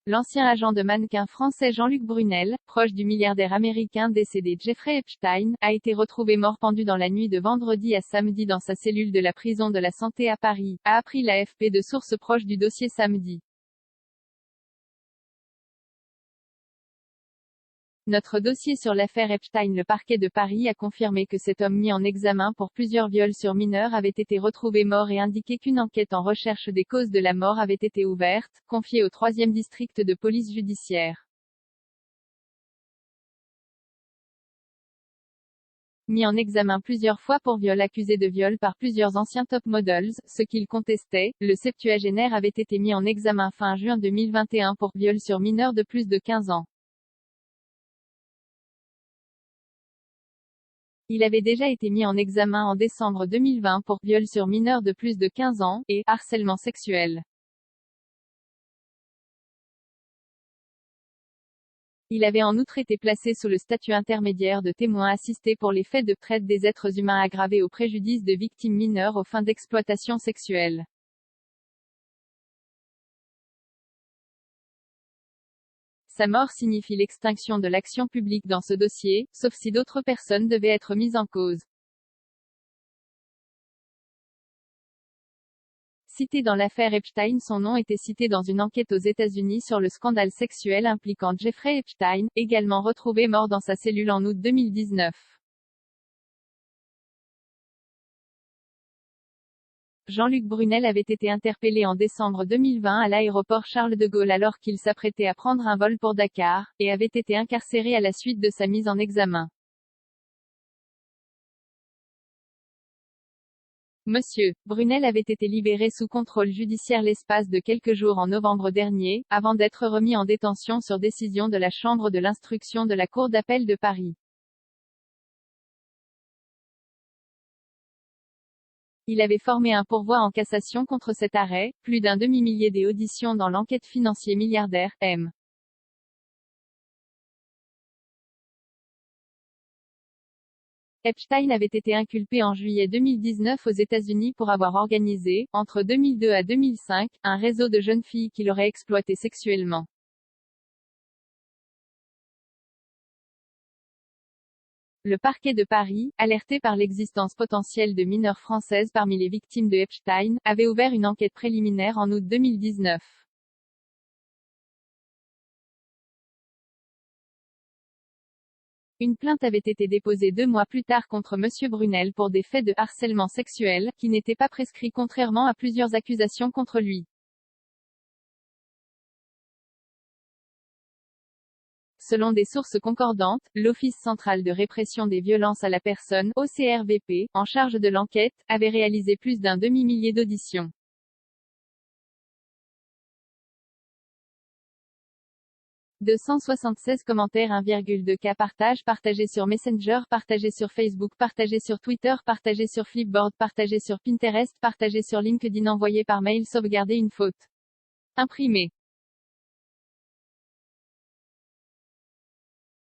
l'ancien agent de mannequin français Jean-Luc Brunel, proche du milliardaire américain décédé Jeffrey Epstein, a été retrouvé mort pendu dans la nuit de vendredi à samedi dans sa cellule de la prison de la Santé à Paris, a appris l'AFP de sources proches du dossier samedi. Notre dossier sur l'affaire Epstein. Le parquet de Paris a confirmé que cet homme mis en examen pour plusieurs viols sur mineurs avait été retrouvé mort et indiqué qu'une enquête en recherche des causes de la mort avait été ouverte, confiée au 3e district de police judiciaire. Mis en examen plusieurs fois pour viol, accusé de viol par plusieurs anciens top models, ce qu'il contestait, le septuagénaire avait été mis en examen fin juin 2021 pour viol sur mineurs de plus de 15 ans. Il avait déjà été mis en examen en décembre 2020 pour viol sur mineur de plus de 15 ans, et harcèlement sexuel. Il avait en outre été placé sous le statut intermédiaire de témoin assisté pour les faits de traite des êtres humains aggravés au préjudice de victimes mineures aux fins d'exploitation sexuelle. Sa mort signifie l'extinction de l'action publique dans ce dossier, sauf si d'autres personnes devaient être mises en cause. Cité dans l'affaire Epstein, son nom était cité dans une enquête aux États-Unis sur le scandale sexuel impliquant Jeffrey Epstein, également retrouvé mort dans sa cellule en août 2019. Jean-Luc Brunel avait été interpellé en décembre 2020 à l'aéroport Charles de Gaulle alors qu'il s'apprêtait à prendre un vol pour Dakar, et avait été incarcéré à la suite de sa mise en examen. Monsieur Brunel avait été libéré sous contrôle judiciaire l'espace de quelques jours en novembre dernier, avant d'être remis en détention sur décision de la Chambre de l'instruction de la Cour d'appel de Paris. Il avait formé un pourvoi en cassation contre cet arrêt, plus d'un demi-millier d'auditions dans l'enquête financier milliardaire, M. Epstein avait été inculpé en juillet 2019 aux États-Unis pour avoir organisé, entre 2002 à 2005, un réseau de jeunes filles qu'il aurait exploitées sexuellement. Le parquet de Paris, alerté par l'existence potentielle de mineures françaises parmi les victimes de Epstein, avait ouvert une enquête préliminaire en août 2019. Une plainte avait été déposée 2 mois plus tard contre Monsieur Brunel pour des faits de harcèlement sexuel, qui n'étaient pas prescrits contrairement à plusieurs accusations contre lui. Selon des sources concordantes, l'Office central de répression des violences à la personne, OCRVP, en charge de l'enquête, avait réalisé plus d'un demi-millier d'auditions. De 176 commentaires, 1,2 cas partagés sur Messenger, partagés sur Facebook, partagés sur Twitter, partagés sur Flipboard, partagés sur Pinterest, partagés sur LinkedIn, envoyés par mail, sauvegarder une faute. Imprimé.